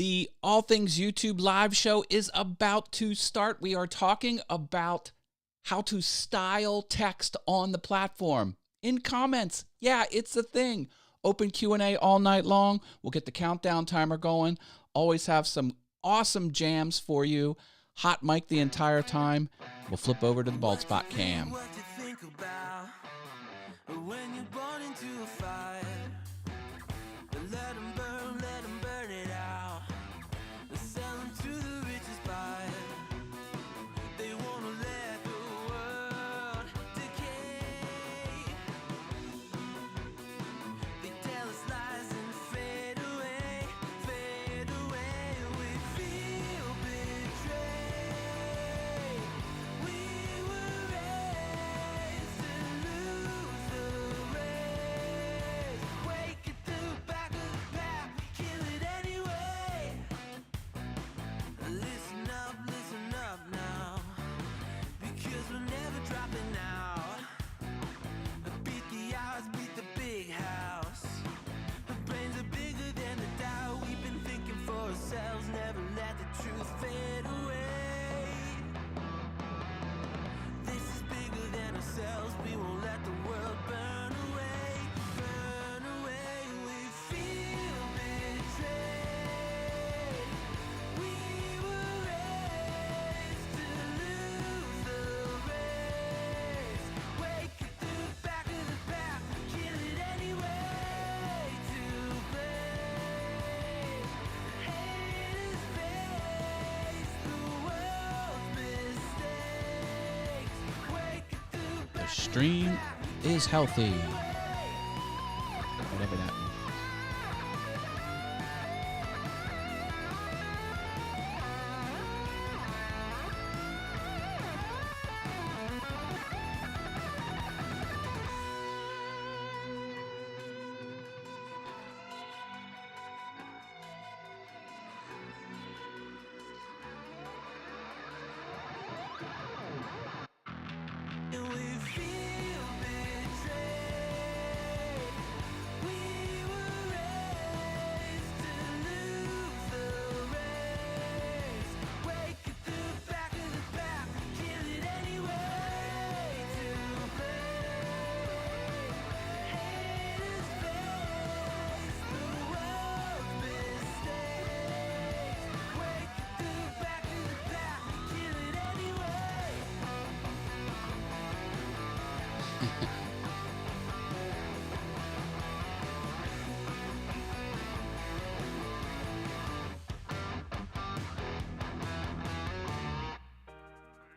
The All Things YouTube live show is about to start. We are talking about how to style text on the platform. In comments, yeah, it's a thing. Open Q&A all night long. We'll get the countdown timer going. Always have some awesome jams for you. Hot mic the entire time. We'll flip over to the bald spot cam. What you think about when you're born into a fire? Let 'em burn it out. Sell 'em to the richest buyer. They wanna let the world decay. They tell us lies and fade away, fade away. We feel betrayed. We were raised to lose the race. Wake at the back of the pack, kill it anyway. Listen up now, because we're never dropping out. Beat the odds, beat the big house. Our brains are bigger than the doubt. We've been thinking for ourselves, never let the truth fade away. This is bigger than ourselves, we won't let the world burn away, burn away. We feel betrayed. We were raised to lose the race. Wake at the back of the pack, kill it anyway. To blame, haters face the world's mistakes. Wake at the The back stream is healthy. Whatever that means. and we feel betrayed. We were raised to lose the race. Wake at the back of the pack, kill it anyway. To blame, haters face the world's mistakes. Wake at the back of the pack, kill it anyway.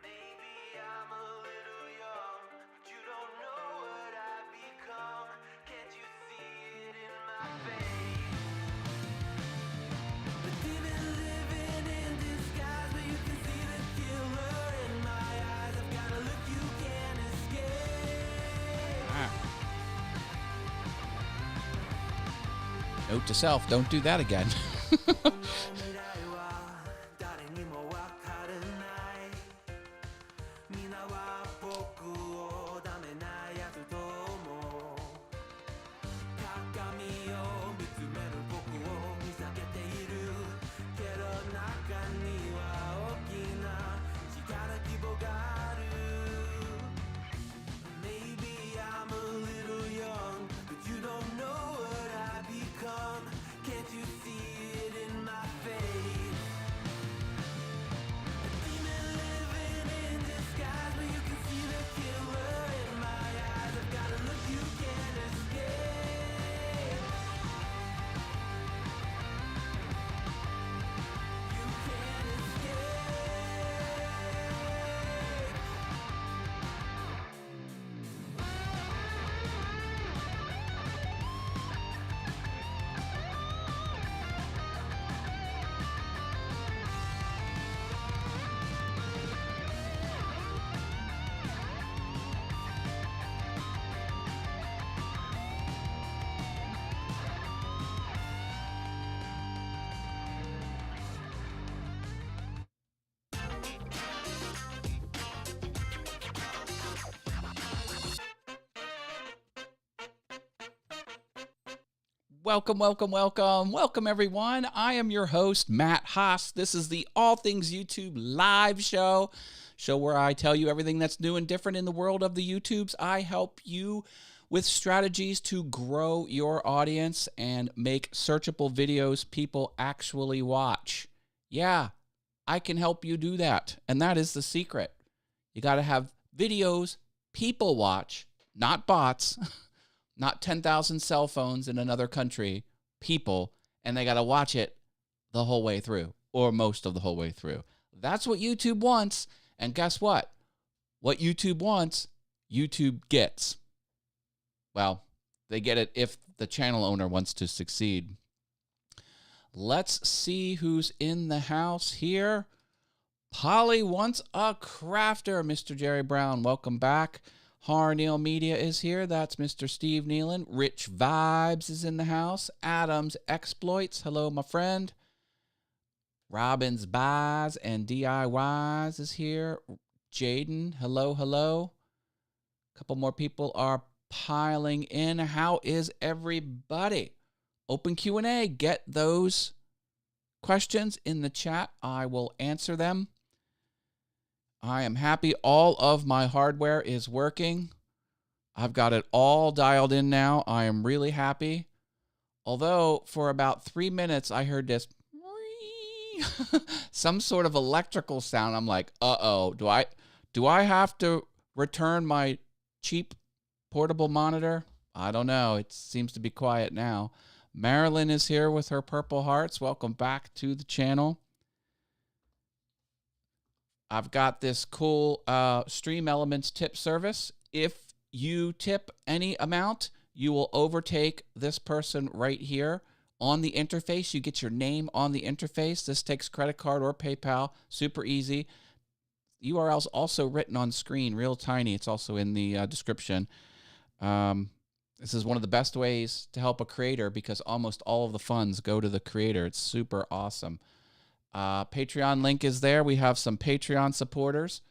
Maybe I'm a little young, but you don't know what I've become. Can't you see it in my face? But even living in disguise, but you can see the killer in my eyes. I've got a look you can't escape. Ah. Note to self, don't do that again. 未来は誰にもわからない。皆は僕をダメなやつと思う。鏡を見つめる僕を見下げているけど中には大きな力希望がある。Maybe I'm a little young, but you don't know what I've become. Can't you see it in my face? Welcome, welcome, welcome. Welcome, everyone. I am your host, Matt Haas. This is the All Things YouTube live show where I tell you everything that's new and different in the world of the YouTubes. I help you with strategies to grow your audience and make searchable videos people actually watch. Yeah, I can help you do that, and that is the secret. You got to have videos people watch, not bots, not 10,000 cell phones in another country, people, and they got to watch it the whole way through, or most of the whole way through. That's what YouTube wants, and guess what? What YouTube wants, YouTube gets. Well, they get it if the channel owner wants to succeed. Let's see who's in the house here. Polly wants a crafter, Mr. Jerry Brown. Welcome back. Harneal Media is here. That's Mr. Steve Nealon. Rich Vibes is in the house. Adams Exploits. Hello, my friend. Robbins Buys and DIYs is here. Jaden. Hello, hello. A couple more people are piling in. How is everybody? Open Q&A. Get those questions in the chat. I will answer them. I am happy all of my hardware is working. I've got it all dialed in now. I am really happy. Although for about 3 minutes I heard this some sort of electrical sound. I'm like, uh-oh, do I have to return my cheap portable monitor? I don't know. It seems to be quiet now. Marilyn is here with her purple hearts. Welcome back to the channel. I've got this cool Stream Elements tip service. If you tip any amount, you will overtake this person right here on the interface. You get your name on the interface. This takes credit card or PayPal. Super easy. URL's also written on screen, real tiny. It's also in the description. This is one of the best ways to help a creator because almost all of the funds go to the creator. It's super awesome. Patreon link is there. We have some Patreon supporters.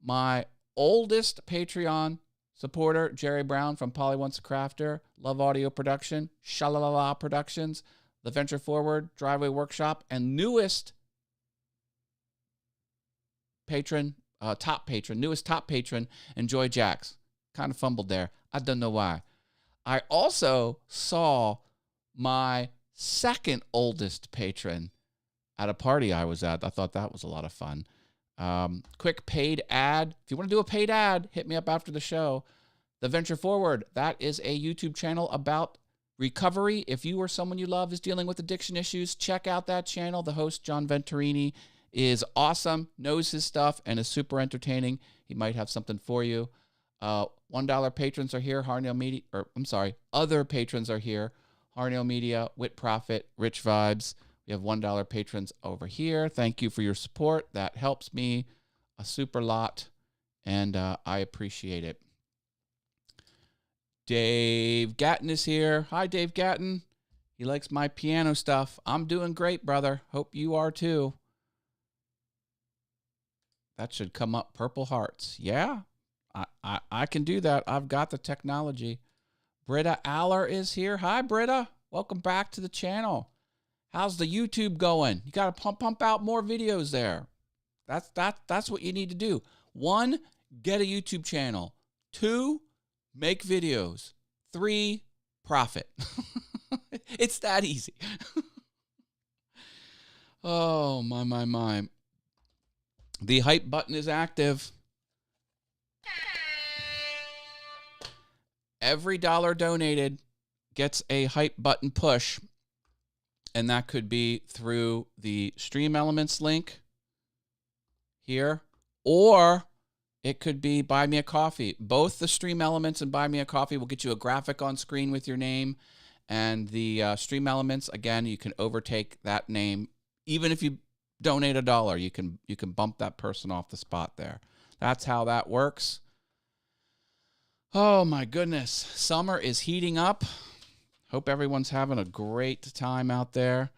My oldest Patreon supporter, Jerry Brown from Polly Wants a Crafter, Love Audio Production, Shalalala Productions, The Venture Forward, Driveway Workshop, and newest patron, newest top patron, Enjoy Jax. Kind of fumbled there. I don't know why. I also saw my second oldest patron at a party I was at. I thought that was a lot of fun. Quick paid ad. If you want to do a paid ad, hit me up after the show. The Venture Forward, that is a YouTube channel about recovery. If you or someone you love is dealing with addiction issues, check out that channel. The host, John Venturini, is awesome, knows his stuff, and is super entertaining. He might have something for you. $1 patrons are here. Harneal Media, other patrons are here. Harneal Media, Wit Profit, Rich Vibes. We have $1 patrons over here. Thank you for your support. That helps me a super lot, and I appreciate it. Dave Gatton is here. Hi, Dave Gatton. He likes my piano stuff. I'm doing great, brother. Hope you are too. That should come up. Purple hearts. Yeah, I can do that. I've got the technology. Britta Aller is here. Hi, Britta. Welcome back to the channel. How's the YouTube going? You got to pump out more videos there. That's what you need to do. 1, get a YouTube channel. 2, make videos. 3, profit. It's that easy. Oh, my. The hype button is active. Every dollar donated gets a hype button push. And that could be through the Stream Elements link here, or it could be Buy Me a Coffee. Both the Stream Elements and Buy Me a Coffee will get you a graphic on screen with your name. And the Stream Elements, again, you can overtake that name. Even if you donate $1, you can bump that person off the spot there. That's how that works. Oh, my goodness. Summer is heating up. Hope everyone's having a great time out there.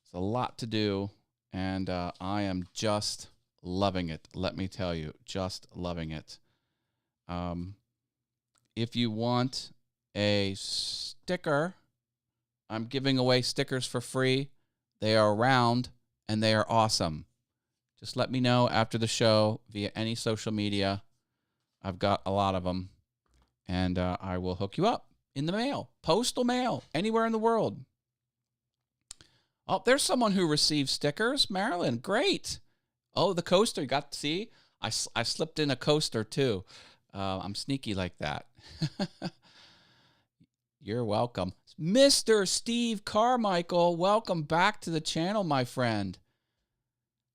It's a lot to do, and I am just loving it. Let me tell you, just loving it. If you want a sticker I'm giving away stickers for free. They are around, and they are awesome. Just let me know after the show via any social media. I've got a lot of them, and I will hook you up in the mail, postal mail, anywhere in the world. Oh, there's someone who receives stickers. Marilyn, great. Oh, the coaster. You got to see? I slipped in a coaster, too. I'm sneaky like that. You're welcome. Mr. Steve Carmichael, welcome back to the channel, my friend.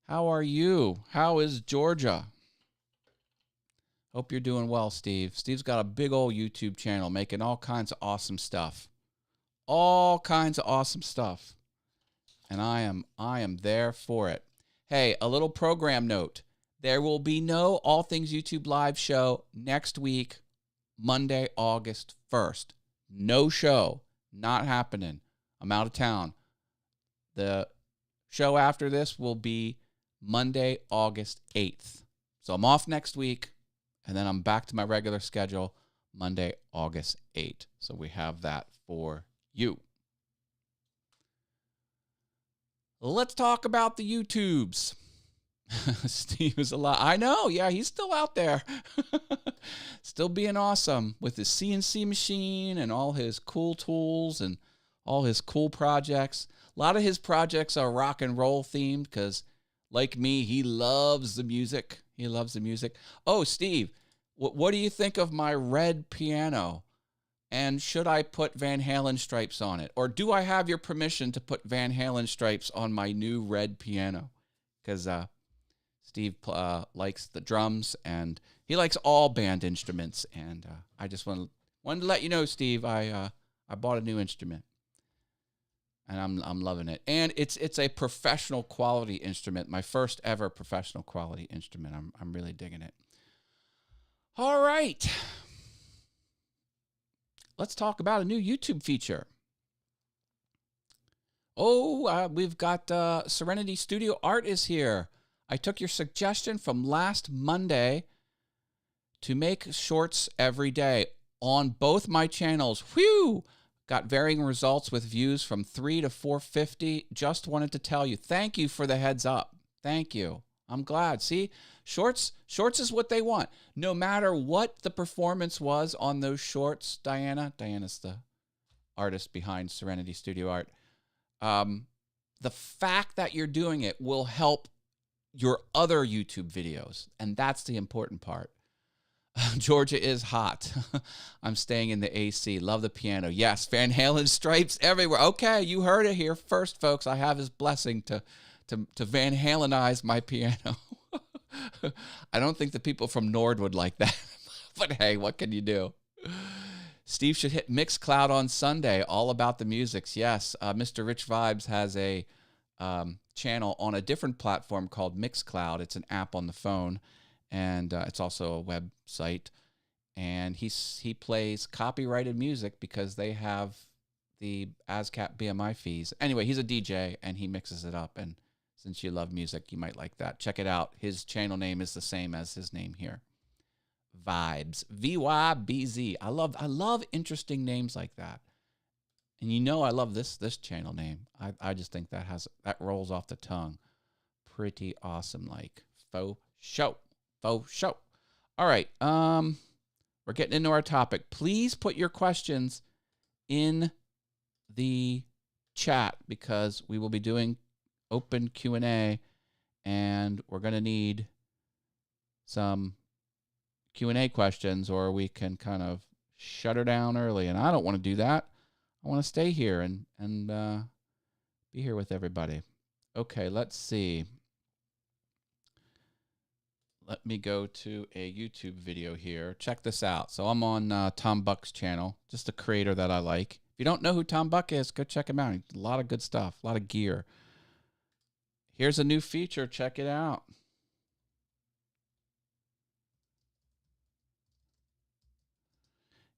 How are you? How is Georgia? Hope you're doing well, Steve. Steve's got a big old YouTube channel making all kinds of awesome stuff. All kinds of awesome stuff. And I am there for it. Hey, a little program note. There will be no All Things YouTube live show next week, Monday, August 1st. No show. Not happening. I'm out of town. The show after this will be Monday, August 8th. So I'm off next week, and then I'm back to my regular schedule Monday, August 8th. So we have that for you. Let's talk about the YouTubes. Steve is alive. I know. Yeah, he's still out there. Still being awesome with his CNC machine and all his cool tools and all his cool projects. A lot of his projects are rock and roll themed because, like me, he loves the music. He loves the music. Oh, Steve, what do you think of my red piano? And should I put Van Halen stripes on it? Or do I have your permission to put Van Halen stripes on my new red piano? Because Steve likes the drums, and he likes all band instruments. And I just wanted to let you know, Steve, I bought a new instrument, and I'm loving it. And it's a professional quality instrument, my first ever professional quality instrument. I'm really digging it. All right. Let's talk about a new YouTube feature. Oh, we've got Serenity Studio Art is here. I took your suggestion from last Monday to make shorts every day on both my channels. Whew! Got varying results with views from 3 to 450. Just wanted to tell you, thank you for the heads up. Thank you. I'm glad. See, shorts is what they want. No matter what the performance was on those shorts, Diana's the artist behind Serenity Studio Art. The fact that you're doing it will help your other YouTube videos, and that's the important part. Georgia is hot. I'm staying in the AC. Love the piano. Yes, Van Halen stripes everywhere. Okay, you heard it here first, folks. I have his blessing to Van Halenize my piano. I don't think the people from Nord would like that, but hey, what can you do? Steve should hit Mixcloud on Sunday. All about the musics. Yes, Mr. Rich Vibes has a channel on a different platform called Mixcloud. It's an app on the phone, and it's also a website. And he plays copyrighted music because they have the ASCAP BMI fees. Anyway, he's a DJ, and he mixes it up. And since you love music, you might like that. Check it out. His channel name is the same as his name here. Vibes. VYBZ. I love interesting names like that. And you know I love this channel name. I just think that rolls off the tongue. Pretty awesome, like faux show. Faux show. All right. We're getting into our topic. Please put your questions in the chat because we will be doing open Q&A, and we're going to need some Q&A questions, or we can kind of shut her down early, and I don't want to do that. I want to stay here and be here with everybody. Okay, let's see. Let me go to a YouTube video here. Check this out. So I'm on Tom Buck's channel, just a creator that I like. If you don't know who Tom Buck is, go check him out. A lot of good stuff, a lot of gear. Here's a new feature. Check it out.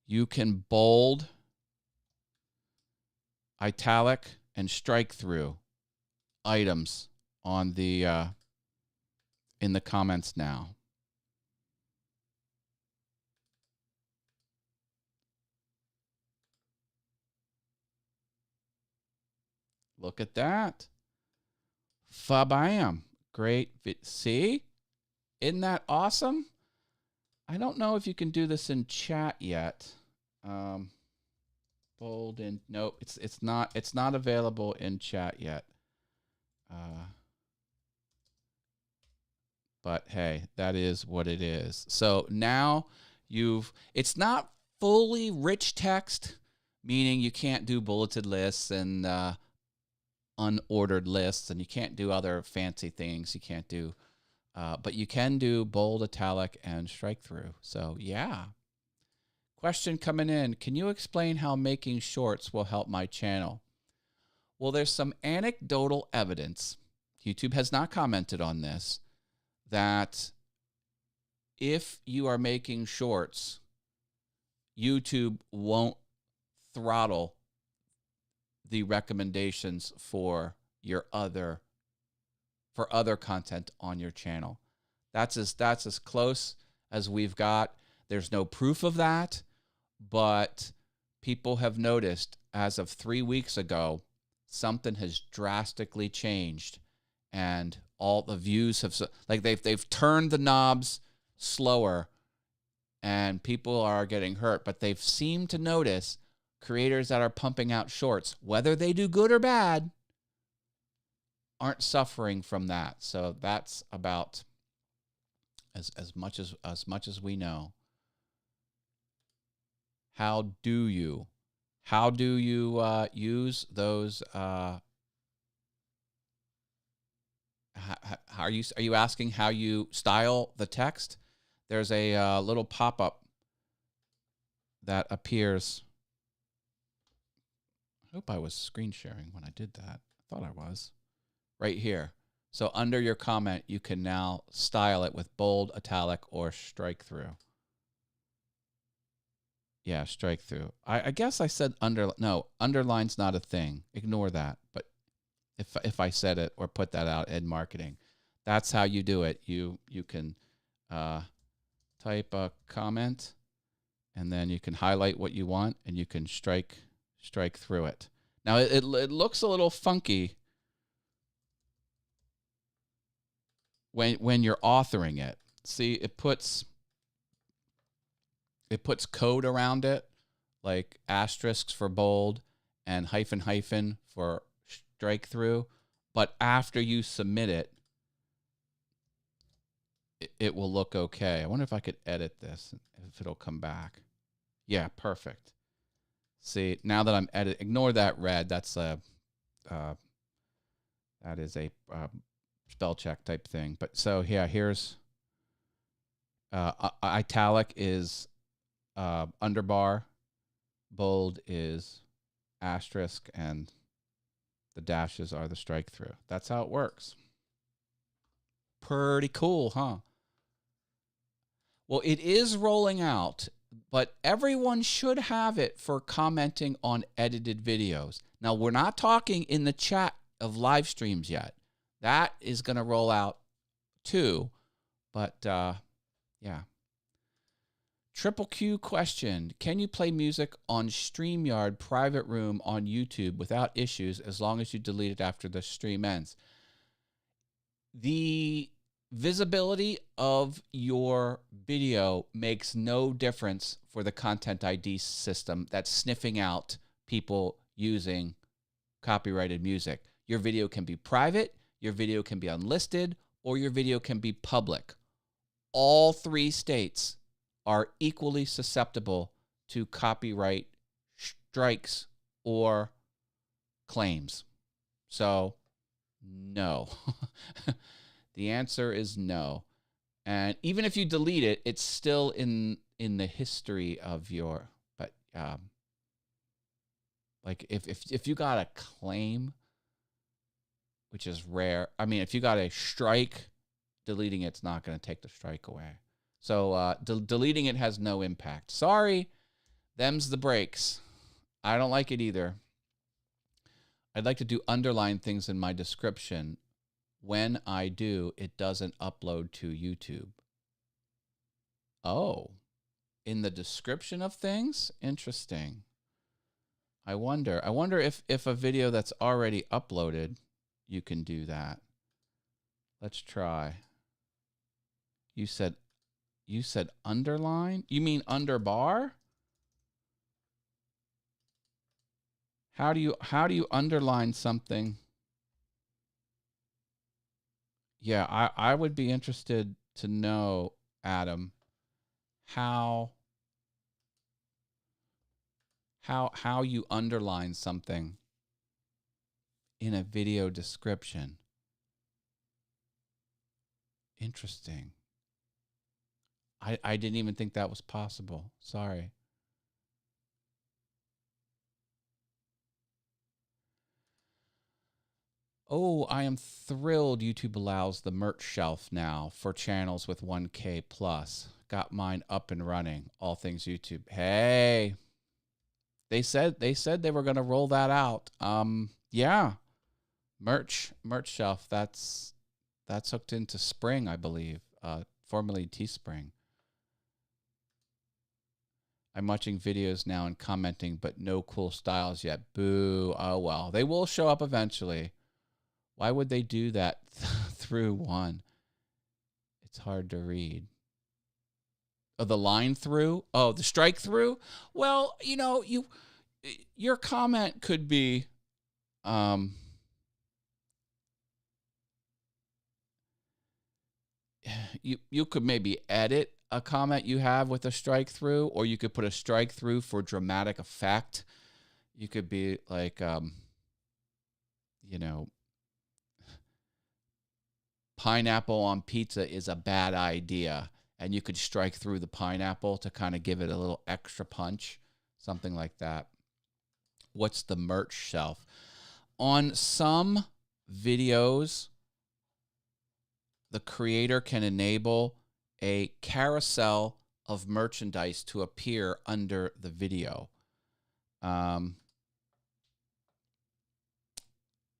You can bold, italic, and strike through items on the in the comments now. Look at that. Fa-bam. Great. See? Isn't that awesome? I don't know if you can do this in chat yet. Bold in, nope, it's not available in chat yet. But hey, that is what it is. So now it's not fully rich text, meaning you can't do bulleted lists and unordered lists, and you can't do other fancy things. You can't do, but you can do bold, italic, and strike through. So yeah. Question coming in. Can you explain how making shorts will help my channel? Well, there's some anecdotal evidence. YouTube has not commented on this, that if you are making shorts, YouTube won't throttle the recommendations for other content on your channel. That's as close as we've got. There's no proof of that, but people have noticed as of 3 weeks ago, something has drastically changed, and all the views have, like, they've turned the knobs slower, and people are getting hurt. But they've seemed to notice creators that are pumping out shorts, whether they do good or bad, aren't suffering from that. So that's about as much as we know. How do you use those? How are you asking how you style the text? There's a little pop-up that appears. I hope I was screen sharing when I did that. I thought I was. Right here. So under your comment, you can now style it with bold, italic, or strike through. Yeah, strike through. I guess I said no, underline's not a thing. Ignore that. But if I said it or put that out in marketing, that's how you do it. You can type a comment, and then you can highlight what you want, and you can strike through it. Now it looks a little funky when you're authoring it. See, it puts code around it, like asterisks for bold and hyphen for strike through. But after you submit it, it will look okay. I wonder if I could edit this, if it'll come back. Yeah, perfect. See, now that I'm ignore that red. That's that is a spell check type thing. But so yeah, here's italic is underbar, bold is asterisk, and the dashes are the strike through. That's how it works. Pretty cool, huh? Well, it is rolling out, but everyone should have it for commenting on edited videos. Now, we're not talking in the chat of live streams yet. That is going to roll out too, but yeah. Triple Q question. Can you play music on StreamYard private room on YouTube without issues as long as you delete it after the stream ends? The visibility of your video makes no difference for the Content ID system that's sniffing out people using copyrighted music. Your video can be private, your video can be unlisted, or your video can be public. All 3 states are equally susceptible to copyright strikes or claims. So, no. The answer is no. And even if you delete it, it's still in the history of your, but like if you got a claim, which is rare. I mean, if you got a strike, deleting it's not going to take the strike away. So deleting it has no impact. Sorry, them's the breaks. I don't like it either. I'd like to do underline things in my description. When I do, it doesn't upload to YouTube. Oh, in the description of things? Interesting. I wonder if a video that's already uploaded, you can do that. Let's try. You said underline? You mean underbar? How do you underline something? Yeah, I would be interested to know, Adam, how you underline something in a video description. Interesting. I didn't even think that was possible. Sorry. Oh, I am thrilled YouTube allows the merch shelf now for channels with 1K plus. Got mine up and running. All things YouTube. Hey, they said they were going to roll that out. Yeah, merch shelf. That's hooked into Spring, I believe. Formerly Teespring. I'm watching videos now and commenting, but no cool styles yet. Boo. Oh well, they will show up eventually. Why would they do that through one? It's hard to read. Oh, the line through? Oh, the strike through? Well, you know, your comment could be you could maybe edit a comment you have with a strike through, or you could put a strike through for dramatic effect. You could be like you know, pineapple on pizza is a bad idea, and you could strike through the pineapple to kind of give it a little extra punch, something like that. What's the merch shelf? On some videos, the creator can enable a carousel of merchandise to appear under the video.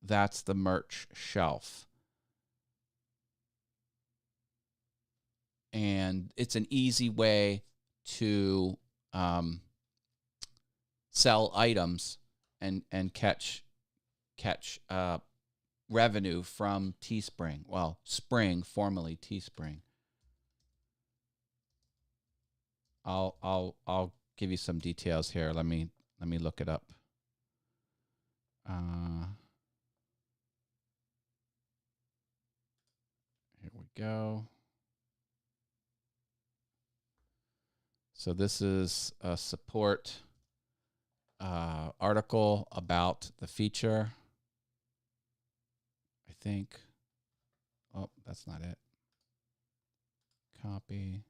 That's the merch shelf. And it's an easy way to sell items and catch revenue from Teespring. Well, Spring, formerly Teespring. I'll give you some details here. Let me look it up. Here we go. So this is a support article about the feature. I think. Oh, that's not it. Copy.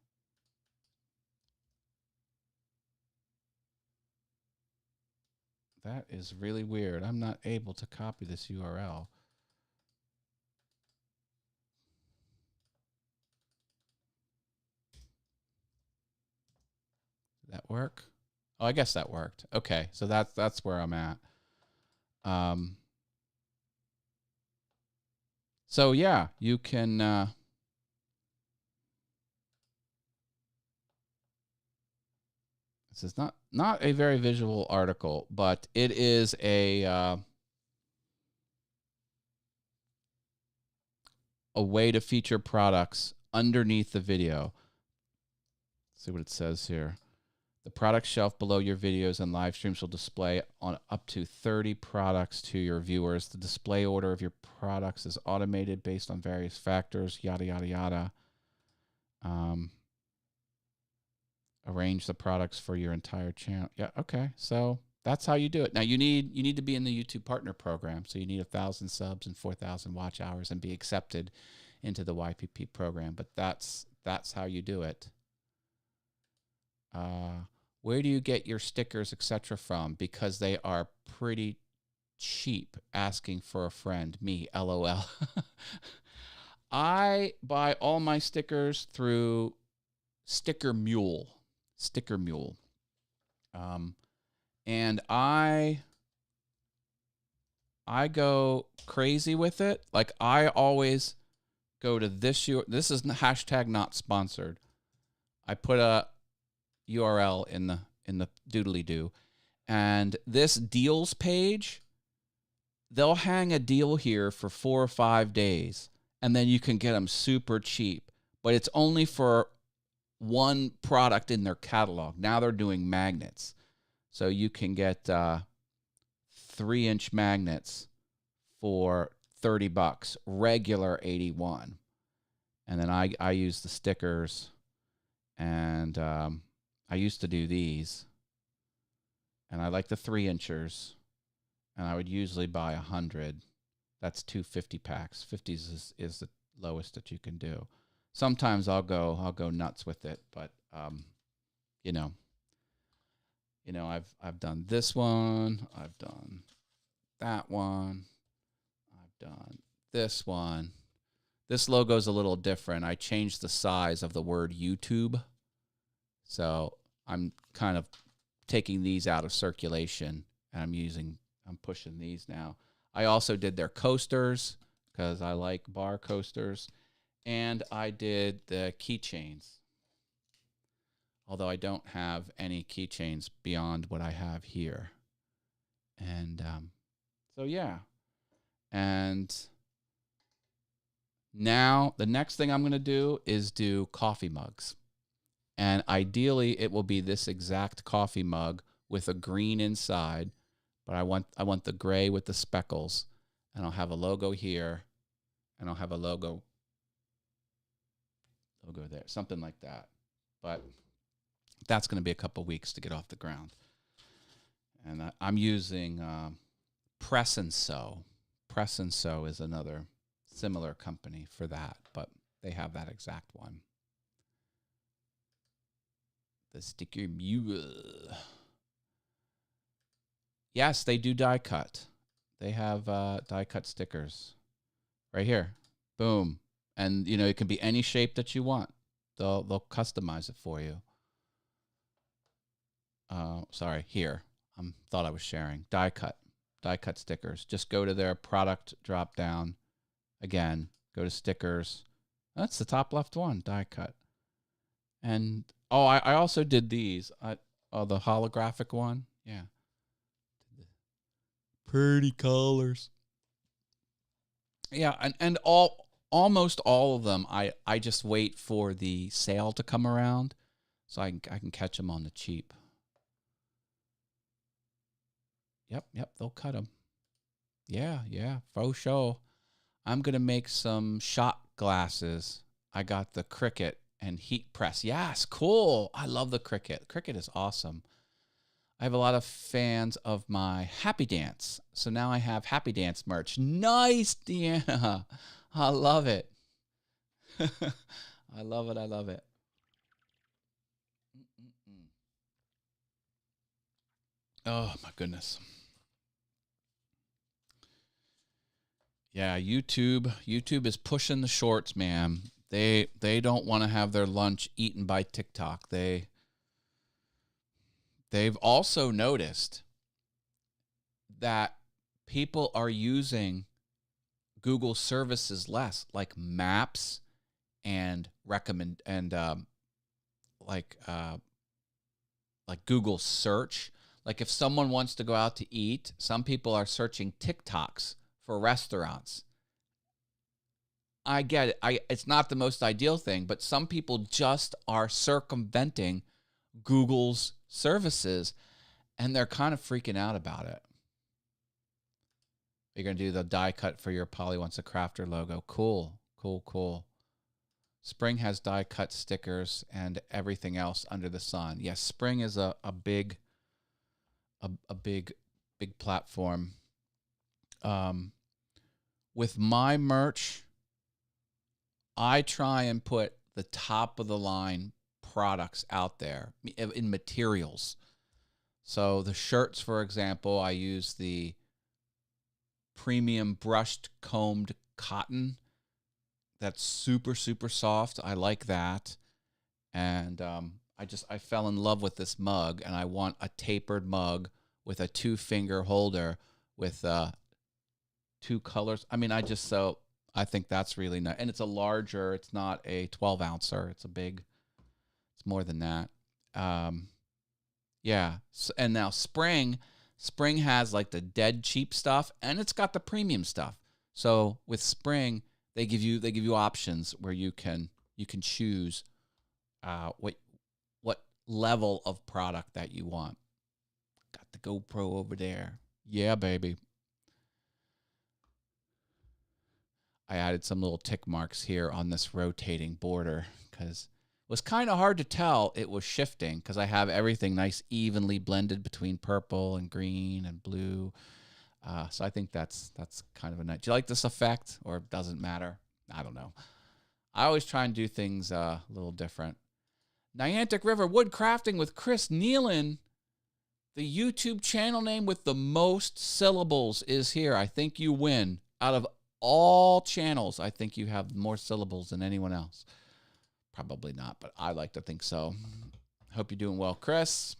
That is really weird. I'm not able to copy this URL. Did that work? Oh, I guess that worked. Okay, so that's where I'm at. So yeah, you can this is not a very visual article, but it is a way to feature products underneath the video. Let's see what it says here. The product shelf below your videos and live streams will display on up to 30 products to your viewers. The display order of your products is automated based on various factors, yada, yada, yada. Arrange the products for your entire channel. Yeah, okay. So that's how you do it. Now you need to be in the YouTube Partner Program. So you need 1,000 subs and 4,000 watch hours and be accepted into the YPP program. But that's how you do it. Where do you get your stickers, etc. from? Because they are pretty cheap. Asking for a friend. Me, LOL. I buy all my stickers through Sticker Mule. And I go crazy with it. Like I always go to this. This is hashtag not sponsored. I put a URL in the doodly-doo, And this deals page, they'll hang a deal here for 4 or 5 days, and then you can get them super cheap. But it's only for one product in their catalog. Now they're doing magnets. So you can get 3-inch magnets for $30, regular $81. And then I use the stickers, and I used to do these. And I like the 3-inchers, and I would usually buy 100. That's 250 packs. 50s is the lowest that you can do. Sometimes I'll go nuts with it, but you know, I've done this one, I've done that one, I've done this one. This logo's a little different. I changed the size of the word YouTube, so I'm kind of taking these out of circulation, and I'm pushing these now. I also did their coasters because I like bar coasters. And I did the keychains, although I don't have any keychains beyond what I have here. And so, yeah. And now the next thing I'm going to do is do coffee mugs. And ideally, it will be this exact coffee mug with a green inside. But I want the gray with the speckles. And I'll have a logo here. And I'll have a logo there, something like that. But that's going to be a couple weeks to get off the ground. And I'm using Press and Sew. Press and Sew is another similar company for that, but they have that exact one. The sticker mule. Yes, they do die cut. They have die cut stickers right here. Boom. And, it can be any shape that you want. They'll customize it for you. Sorry, here. Thought I was sharing. Die cut stickers. Just go to their product drop down. Again, go to stickers. That's the top left one, die cut. And, I also did these. The holographic one. Yeah. Pretty colors. Yeah, and almost all of them, I just wait for the sale to come around so I can catch them on the cheap. Yep, they'll cut them. Yeah, faux show. I'm going to make some shot glasses. I got the Cricut and heat press. Yes, cool. I love the Cricut. Cricut is awesome. I have a lot of fans of my Happy Dance. So now I have Happy Dance merch. Nice, Deanna. I love it. I love it. Oh, my goodness. Yeah, YouTube is pushing the shorts, man. They don't want to have their lunch eaten by TikTok. They've also noticed that people are using Google services less, like Maps and like Google Search. Like if someone wants to go out to eat, some people are searching TikToks for restaurants. I get it. It's not the most ideal thing, but some people just are circumventing Google's services, and they're kind of freaking out about it. You're going to do the die cut for your Polly Wants a Crafter logo. Cool. Spring has die cut stickers and everything else under the sun. Yes, Spring is a big platform. With my merch, I try and put the top of the line products out there in materials. So the shirts, for example, I use the premium brushed combed cotton. That's super, super soft. I like that. And I fell in love with this mug, and I want a tapered mug with a 2-finger holder with 2 colors. I mean, I think that's really nice. And it's it's not a 12-ouncer. It's more than that. Yeah. And now spring has like the dead cheap stuff, and it's got the premium stuff. So with spring, they give you options where you can choose what level of product that you want. Got the GoPro over there. Yeah, baby. I added some little tick marks here on this rotating border because it was kind of hard to tell it was shifting because I have everything nice evenly blended between purple and green and blue. So I think that's kind of a nice. Do you like this effect, or doesn't matter? I don't know. I always try and do things a little different. Niantic River Woodcrafting with Chris Nealon. The YouTube channel name with the most syllables is here. I think you win. Out of all channels, I think you have more syllables than anyone else. Probably not, but I like to think so. Hope you're doing well, Chris.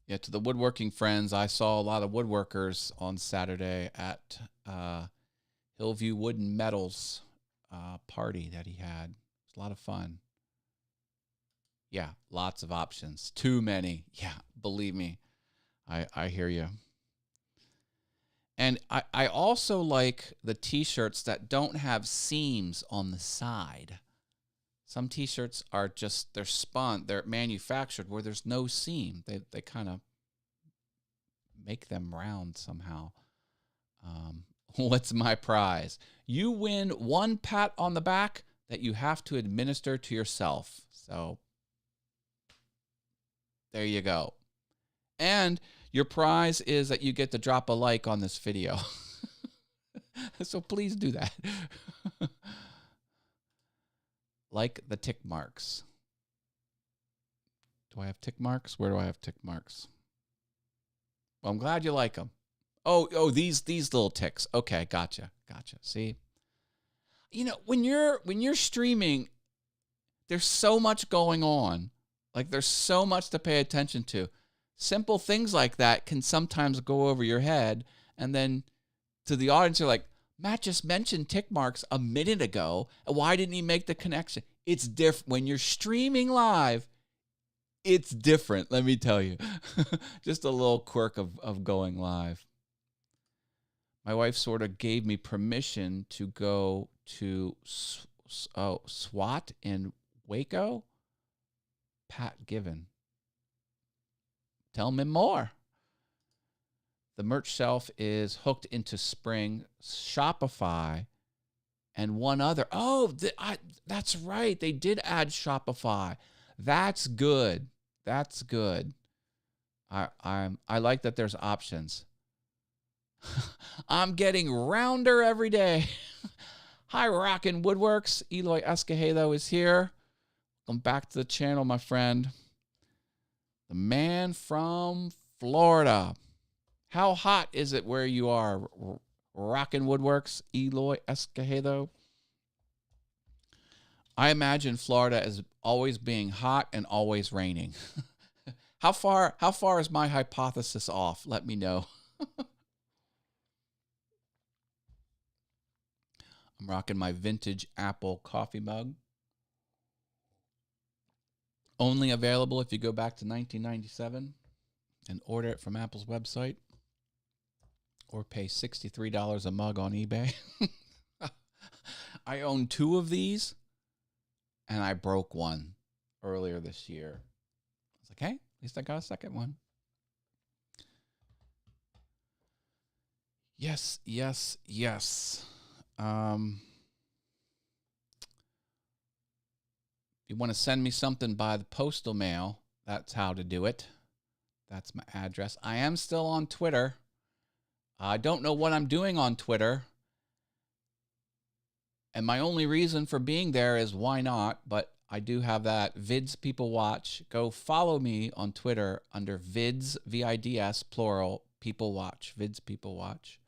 Yeah, to the woodworking friends, I saw a lot of woodworkers on Saturday at Hillview Wooden Metals party that he had. It was a lot of fun. Yeah, lots of options. Too many. Yeah, believe me. I hear you. And I also like the T-shirts that don't have seams on the side. Some T-shirts are just, they're manufactured where there's no seam. They kind of make them round somehow. What's my prize? You win one pat on the back that you have to administer to yourself. So there you go. And your prize is that you get to drop a like on this video. So please do that. Like the tick marks. Do I have tick marks? Where do I have tick marks? Well, I'm glad you like them. Oh, these little ticks. Okay, gotcha. See? You know, when you're streaming, there's so much going on. Like, there's so much to pay attention to. Simple things like that can sometimes go over your head, and then to the audience, you're like, Matt just mentioned tick marks a minute ago. Why didn't he make the connection? It's different. When you're streaming live, it's different, let me tell you. Just a little quirk of going live. My wife sort of gave me permission to go to SWAT in Waco. Pat Given. Tell me more. The merch shelf is hooked into Spring, Shopify, and one other. Oh, that's right. They did add Shopify. That's good. That's good. I like that there's options. I'm getting rounder every day. Hi, Rockin' Woodworks. Eloy Escajedo is here. Welcome back to the channel, my friend. The man from Florida. How hot is it where you are? Rockin' Woodworks, Eloy Escajedo. I imagine Florida as always being hot and always raining. How far is my hypothesis off? Let me know. I'm rocking my vintage Apple coffee mug. Only available if you go back to 1997 and order it from Apple's website or pay $63 a mug on eBay. I own 2 of these, and I broke one earlier this year. I was like, hey, at least I got a second one. Yes. If you want to send me something by the postal mail, that's how to do it. That's my address. I am still on Twitter. I don't know what I'm doing on Twitter. And my only reason for being there is why not? But I do have that Vids People Watch. Go follow me on Twitter under Vids, V-I-D-S, plural, People Watch. Vids People Watch.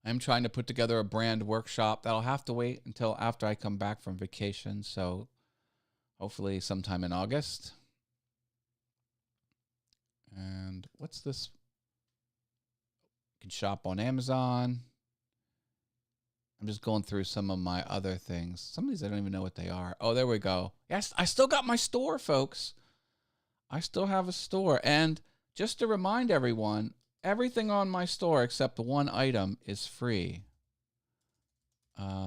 I'm trying to put together a brand workshop. That'll have to wait until after I come back from vacation. So hopefully sometime in August. And what's this? You can shop on Amazon. I'm just going through some of my other things. Some of these I don't even know what they are. Oh, there we go. Yes, I still got my store, folks. I still have a store. And just to remind everyone, everything on my store except the one item is free.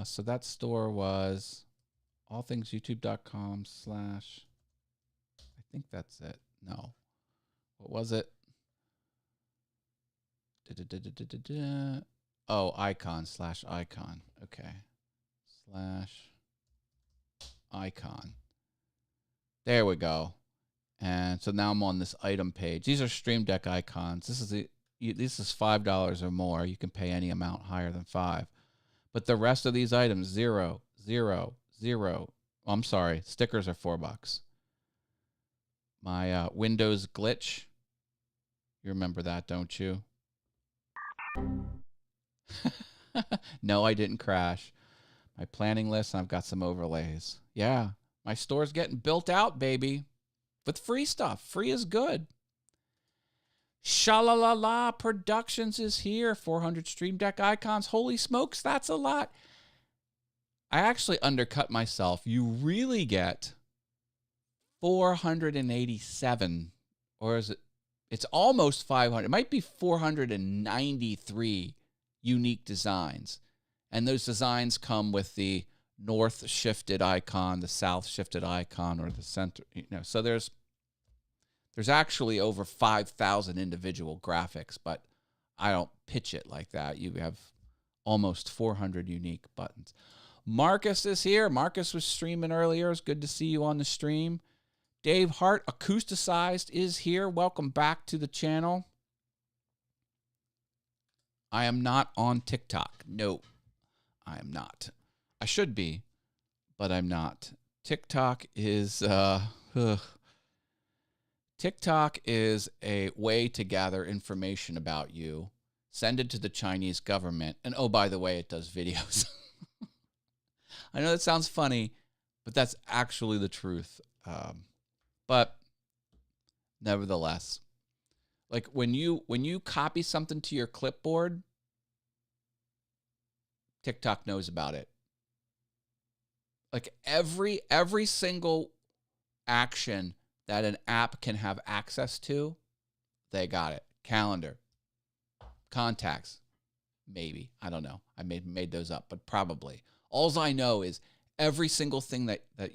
So that store was allthingsyoutube.com/ I think that's it. No. What was it? Oh, icon / icon. Okay. / icon. There we go. And so now I'm on this item page. These are Stream Deck icons. This is $5 or more. You can pay any amount higher than $5. But the rest of these items, 0, 0, 0. Oh, I'm sorry. Stickers are $4. My Windows glitch. You remember that, don't you? No, I didn't crash. My planning list, and I've got some overlays. Yeah, my store's getting built out, baby. With free stuff. Free is good. Shalalala Productions is here. 400 Stream Deck icons. Holy smokes, that's a lot. I actually undercut myself. You really get 487, or is it? It's almost 500. It might be 493 unique designs. And those designs come with the north shifted icon, the south shifted icon, or the center. So there's actually over 5,000 individual graphics, but I don't pitch it like that. You have almost 400 unique buttons. Marcus is here. Marcus was streaming earlier. It's good to see you on the stream. Dave Hart, Acousticized, is here. Welcome back to the channel. I am not on TikTok. No, I am not. I should be, but I'm not. TikTok is TikTok is a way to gather information about you, send it to the Chinese government, and oh, by the way, it does videos. I know that sounds funny, but that's actually the truth. But nevertheless, like when you copy something to your clipboard, TikTok knows about it. Like every single action that an app can have access to, they got it. Calendar, contacts, maybe. I don't know. I made those up, but probably. All I know is every single thing that that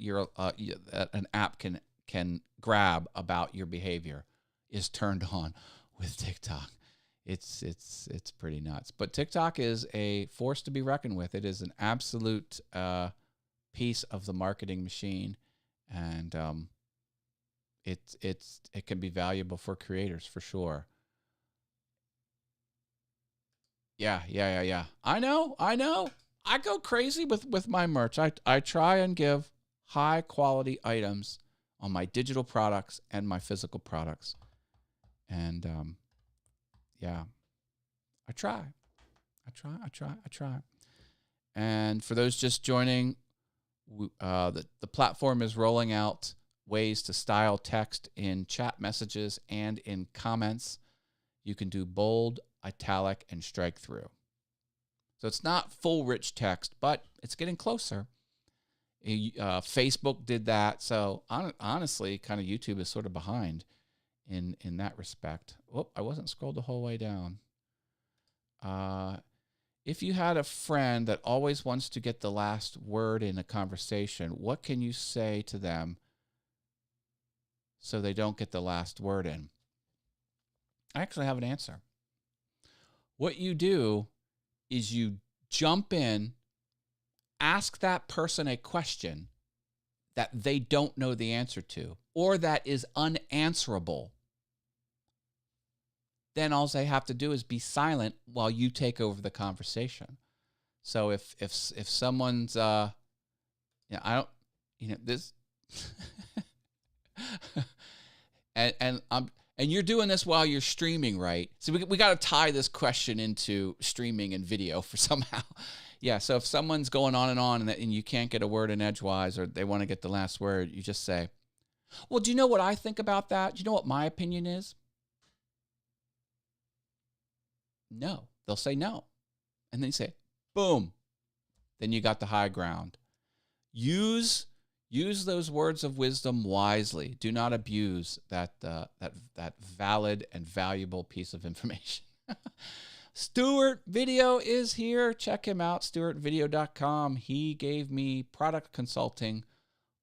an app can grab about your behavior is turned on with TikTok. It's pretty nuts. But TikTok is a force to be reckoned with. It is an absolute piece of the marketing machine, and it can be valuable for creators for sure. Yeah. I know. I go crazy with my merch. I try and give high quality items on my digital products and my physical products. And yeah, I try. And for those just joining, the platform is rolling out ways to style text in chat messages and in comments. You can do bold, italic, and strike through. So it's not full rich text, but it's getting closer. Facebook did that. So honestly, kind of YouTube is sort of behind in that respect. Oh, I wasn't scrolled the whole way down. If you had a friend that always wants to get the last word in a conversation, what can you say to them so they don't get the last word in? I actually have an answer. What you do is you jump in, ask that person a question that they don't know the answer to, or that is unanswerable. Then all they have to do is be silent while you take over the conversation. So if someone's this and you're doing this while you're streaming, right? So we got to tie this question into streaming and video for somehow. Yeah, so if someone's going on and you can't get a word in edgewise, or they want to get the last word, you just say, well, do you know what I think about that? Do you know what my opinion is? No. They'll say no. And then you say, boom, then you got the high ground. Use those words of wisdom wisely. Do not abuse that valid and valuable piece of information. Stuart Video is here. Check him out, stuartvideo.com. He gave me product consulting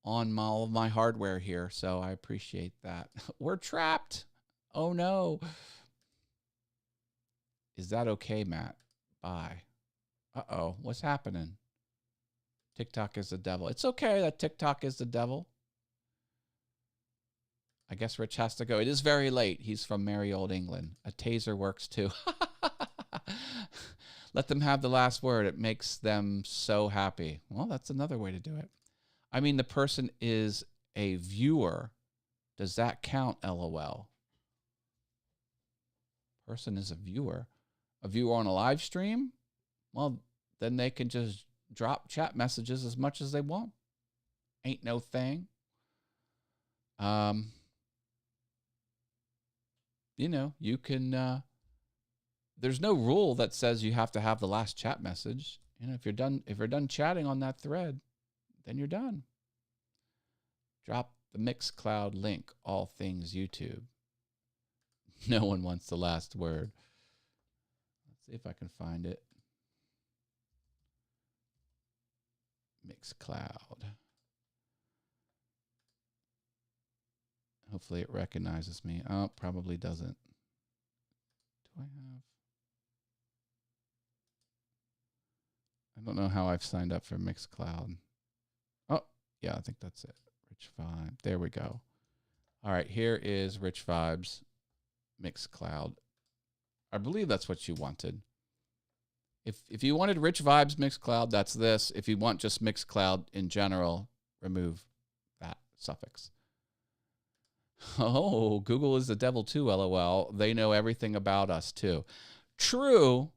on all of my hardware here, so I appreciate that. We're trapped. Oh, no. Is that okay, Matt? Bye. Uh-oh. What's happening? TikTok is the devil. It's okay that TikTok is the devil. I guess Rich has to go. It is very late. He's from merry old England. A taser works too. Let them have the last word. It makes them so happy. Well, that's another way to do it. I mean, the person is a viewer. Does that count, LOL? Person is a viewer. A viewer on a live stream? Well, then they can just drop chat messages as much as they want. Ain't no thing. You know, you can, there's no rule that says you have to have the last chat message. You know, if you're done chatting on that thread, then you're done. Drop the Mixcloud link, all things YouTube. No one wants the last word. Let's see if I can find it. Mixcloud. Hopefully it recognizes me. Oh, probably doesn't. Do I have? I don't know how I've signed up for Mixcloud. Oh, yeah, I think that's it. Rich Vibe. There we go. All right, here is Rich Vibes Mixcloud. I believe that's what you wanted. If you wanted Rich Vibes Mixcloud, that's this. If you want just Mixcloud in general, remove that suffix. Oh, Google is the devil too, LOL. They know everything about us too. True.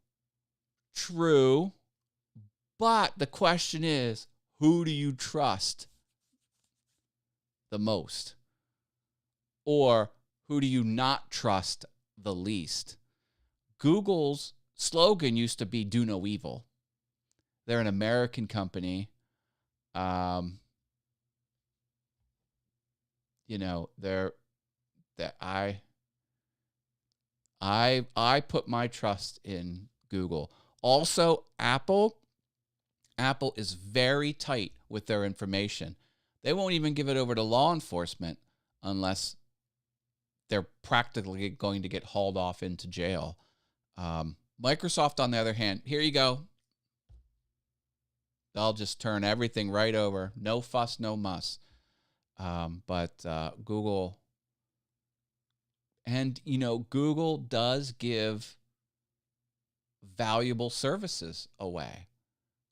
But the question is, who do you trust the most? Or who do you not trust the least? Google's slogan used to be "Do no evil." They're an American company. You know, I put my trust in Google. Also, Apple is very tight with their information. They won't even give it over to law enforcement unless they're practically going to get hauled off into jail. Microsoft, on the other hand, here you go. They'll just turn everything right over. No fuss, no muss. But Google, and you know, Google does give valuable services away.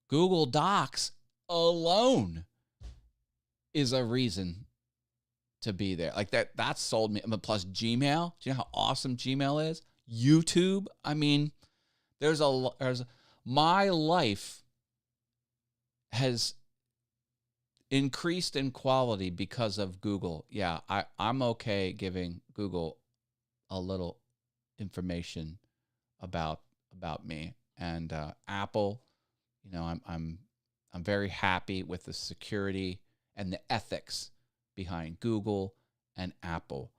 Google Docs alone is a reason to be there. Like that sold me. Plus Gmail. Do you know how awesome Gmail is? YouTube. I mean, there's my life has increased in quality because of Google. Yeah, I'm okay giving Google a little information about me. And Apple, you know, I'm very happy with the security and the ethics behind Google and Apple.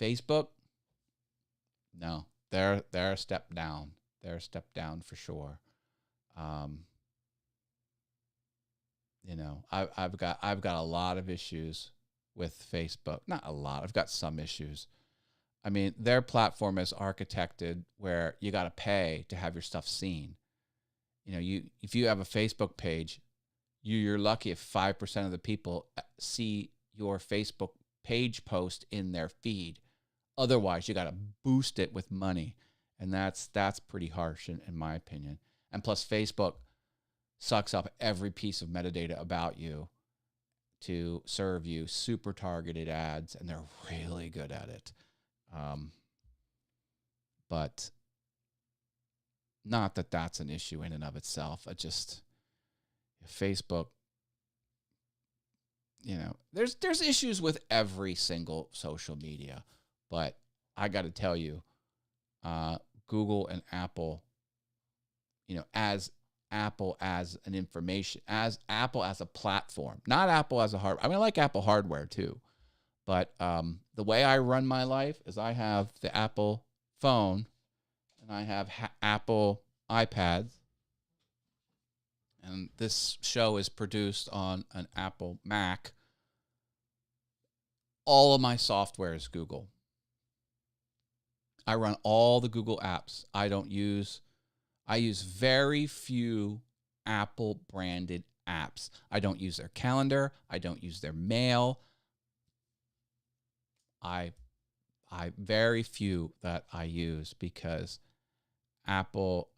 Facebook, no, they're a step down. They're a step down for sure. You know, I've got a lot of issues with Facebook. Not a lot. I've got some issues. I mean, their platform is architected where you got to pay to have your stuff seen. You know, if you have a Facebook page, you're lucky if 5% of the people see your Facebook page post in their feed. Otherwise, you got to boost it with money, and that's pretty harsh in my opinion. And plus, Facebook sucks up every piece of metadata about you to serve you super targeted ads, and they're really good at it. But not that that's an issue in and of itself. Facebook, you know, there's issues with every single social media, but I got to tell you, Google and Apple, you know, as Apple as an information, as Apple as a platform, not Apple as a hardware. I mean, I like Apple hardware too, but the way I run my life is I have the Apple phone and I have Apple iPads, and this show is produced on an Apple Mac. All of my software is Google. I run all the Google apps. I use very few Apple branded apps. I don't use their calendar. I don't use their mail. I very few that I use because Apple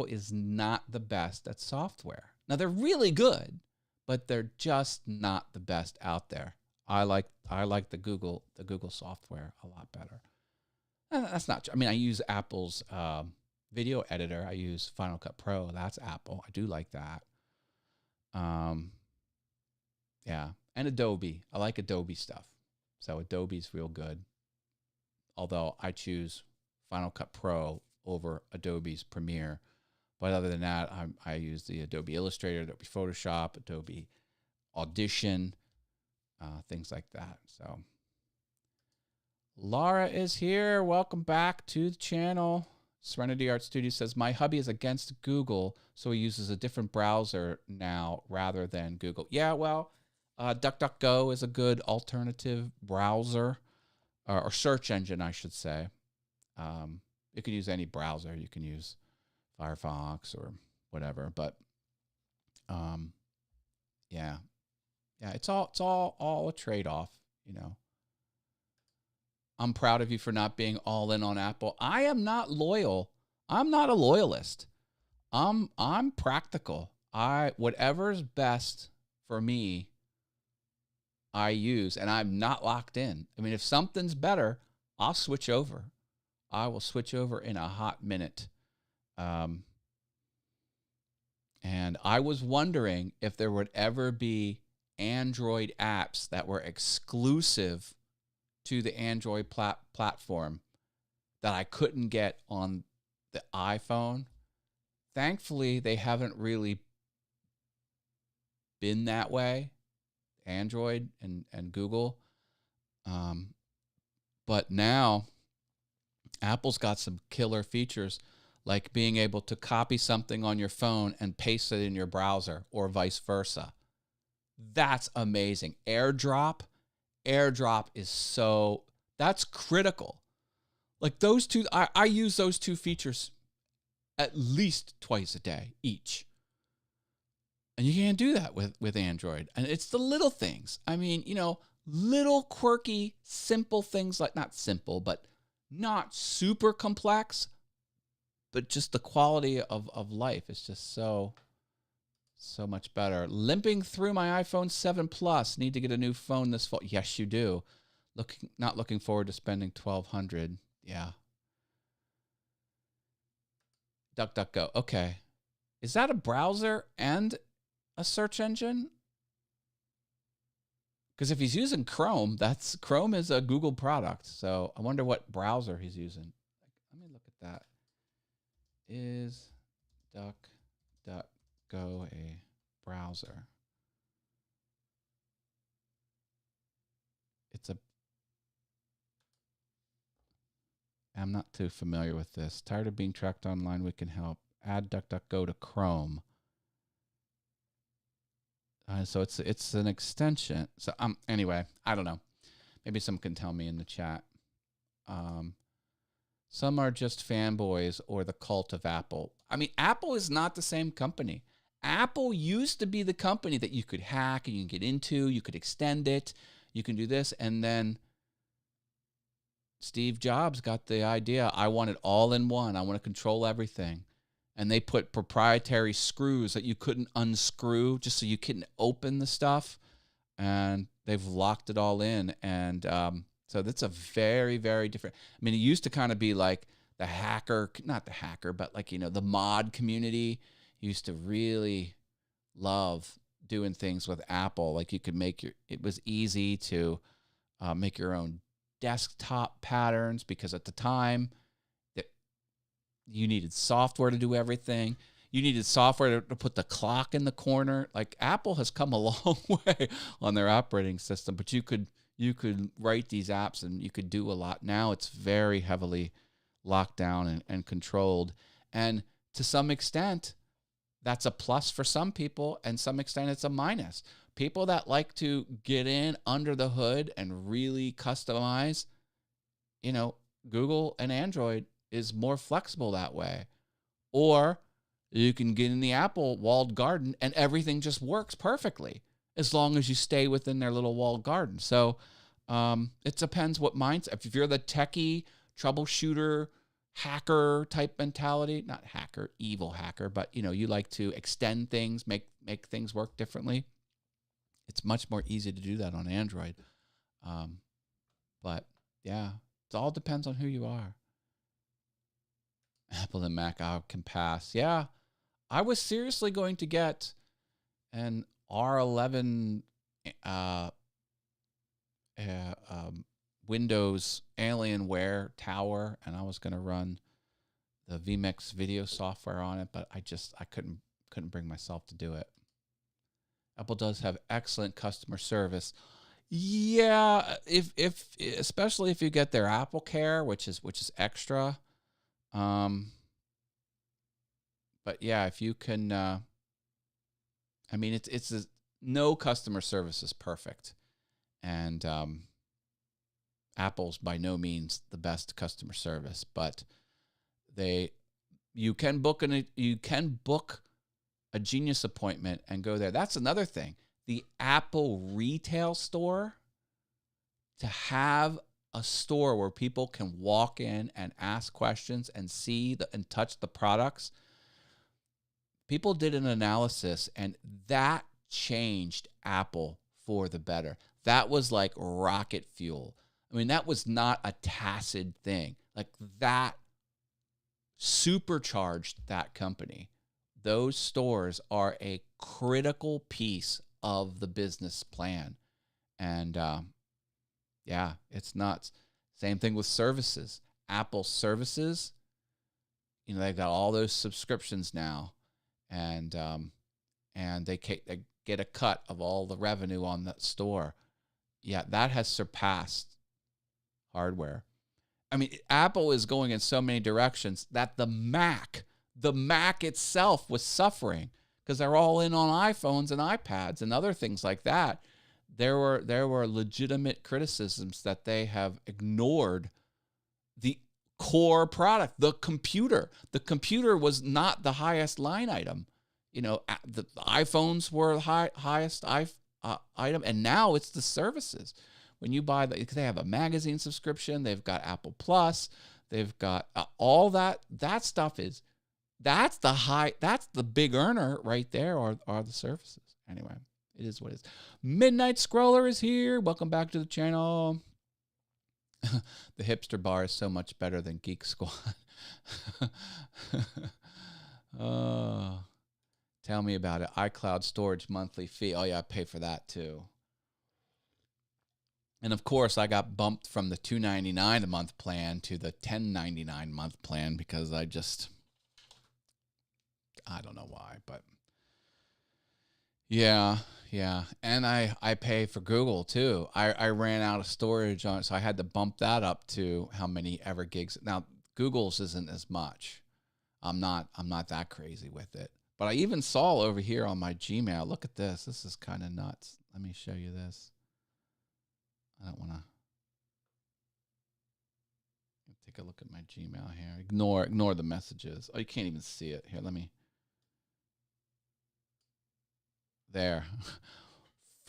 is not the best at software. Now they're really good, but they're just not the best out there. I like the Google software a lot better. And that's not true. I mean, I use Apple's video editor. I use Final Cut Pro. That's Apple. I do like that. Yeah, and Adobe. I like Adobe stuff. So Adobe's real good. Although I choose Final Cut Pro over Adobe's Premiere. But other than that, I use the Adobe Illustrator, Adobe Photoshop, Adobe Audition, things like that. So Laura is here. Welcome back to the channel. Serenity Art Studio says, my hubby is against Google, so he uses a different browser now rather than Google. Yeah, well, DuckDuckGo is a good alternative browser, or search engine, I should say. You can use any browser. You can use Firefox or whatever, but yeah, it's all a trade-off, you know. I'm proud of you for not being all in on Apple. I am not loyal. I'm not a loyalist. I'm practical. Whatever's best for me, I use, and I'm not locked in. I mean, if something's better, I'll switch over. I will switch over in a hot minute. And I was wondering if there would ever be Android apps that were exclusive to the Android platform that I couldn't get on the iPhone. Thankfully, they haven't really been that way, Android and Google. But now Apple's got some killer features, like being able to copy something on your phone and paste it in your browser or vice versa. That's amazing. AirDrop is that's critical. Like those two, I use those two features at least twice a day each. And you can't do that with Android. And it's the little things. I mean, you know, little quirky, simple things, like not simple, but not super complex, but just the quality of life is just so much better. Limping through my iPhone 7 Plus. Need to get a new phone this fall. Yes, you do. Not looking forward to spending $1,200. Yeah. DuckDuckGo. Okay. Is that a browser and a search engine? Because if he's using Chrome, Chrome is a Google product. So I wonder what browser he's using. Let me look at that. Is DuckDuckGo a browser? I'm not too familiar with this. Tired of being tracked online? We can help. Add DuckDuckGo to Chrome. So it's an extension. So anyway, I don't know. Maybe someone can tell me in the chat. Some are just fanboys or the cult of Apple. I mean, Apple is not the same company. Apple used to be the company that you could hack and you can get into. You could extend it. You can do this. And then Steve Jobs got the idea. I want it all in one. I want to control everything. And they put proprietary screws that you couldn't unscrew just so you couldn't open the stuff. And they've locked it all in. And so that's a very, very different. I mean, it used to kind of be like the hacker, not the hacker, but like, you know, the mod community used to really love doing things with Apple. Like you could it was easy to make your own desktop patterns because at the time, You needed software to do everything. You needed software to put the clock in the corner. Like Apple has come a long way on their operating system, but you could write these apps and you could do a lot. Now it's very heavily locked down and controlled. And to some extent, that's a plus for some people, and some extent it's a minus. People that like to get in under the hood and really customize, Google and Android is more flexible that way. Or you can get in the Apple walled garden and everything just works perfectly as long as you stay within their little walled garden. So it depends what mindset. If you're the techie, troubleshooter, hacker type mentality, not hacker, evil hacker, but you like to extend things, make things work differently, it's much more easy to do that on Android. But yeah, it all depends on who you are. Apple and Mac can pass. Yeah, I was seriously going to get an R11 Windows Alienware tower, and I was going to run the vMix video software on it, but I couldn't bring myself to do it. Apple does have excellent customer service. Yeah, if especially if you get their Apple Care, which is extra. But yeah, if you can, no customer service is perfect, and Apple's by no means the best customer service, but you can book a Genius appointment and go there. That's another thing. The Apple retail store, to have a store where people can walk in and ask questions and see and touch the products. People did an analysis, and that changed Apple for the better. That was like rocket fuel. I mean, that was not a tacit thing. Like, that supercharged that company. Those stores are a critical piece of the business plan. And yeah, it's nuts. Same thing with services. Apple services, they've got all those subscriptions now. And they get a cut of all the revenue on that store. Yeah, that has surpassed hardware. I mean, Apple is going in so many directions that the Mac itself was suffering because they're all in on iPhones and iPads and other things like that. There were legitimate criticisms that they have ignored the core product, the computer. The computer was not the highest line item. The iPhones were the highest item, and now it's the services. When you buy because they have a magazine subscription, they've got Apple Plus, they've got all that. That stuff that's the big earner right there. Are the services. Anyway, it is what it is. Midnight Scroller is here. Welcome back to the channel. The hipster bar is so much better than Geek Squad. Oh, tell me about it. iCloud storage monthly fee. Oh yeah, I pay for that too. And of course, I got bumped from the $2.99 a month plan to the $10.99 month plan because I don't know why, but yeah. And I pay for Google too. I ran out of storage on it, so I had to bump that up to how many ever gigs. Now, Google's isn't as much. I'm not that crazy with it. But I even saw over here on my Gmail, look at this. This is kind of nuts. Let me show you this. I don't want to take a look at my Gmail here. Ignore the messages. Oh, you can't even see it. Here, let me. There.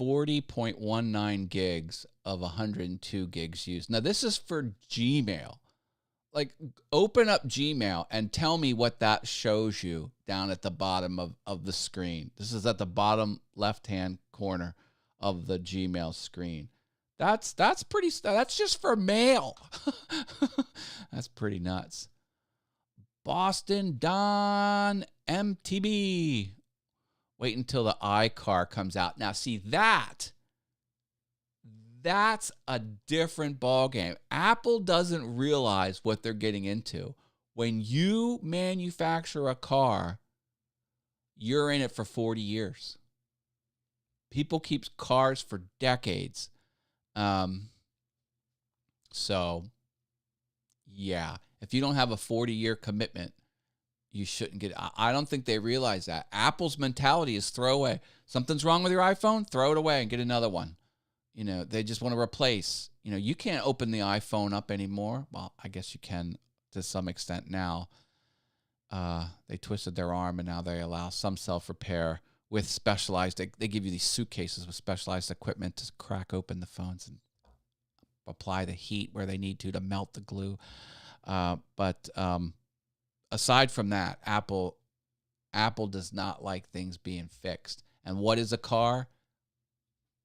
40.19 gigs of 102 gigs used. Now, this is for Gmail. Like, open up Gmail and tell me what that shows you down at the bottom of the screen. This is at the bottom left-hand corner of the Gmail screen. That's just for mail. That's pretty nuts. Boston Don MTB. Wait until the iCar comes out. Now, see, that's a different ballgame. Apple doesn't realize what they're getting into When you manufacture a car, you're in it for 40 years. People keep cars for decades. So, yeah, if you don't have a 40-year commitment, you shouldn't get it. I don't think they realize that. Apple's mentality is throw away. Something's wrong with your iPhone, throw it away and get another one. You know, they just want to replace. You know, you can't open the iPhone up anymore. Well, I guess you can to some extent now. They twisted their arm, and now they allow some self-repair with specialized. They give you these suitcases with specialized equipment to crack open the phones and apply the heat where they need to melt the glue. But aside from that, Apple does not like things being fixed. And what is a car?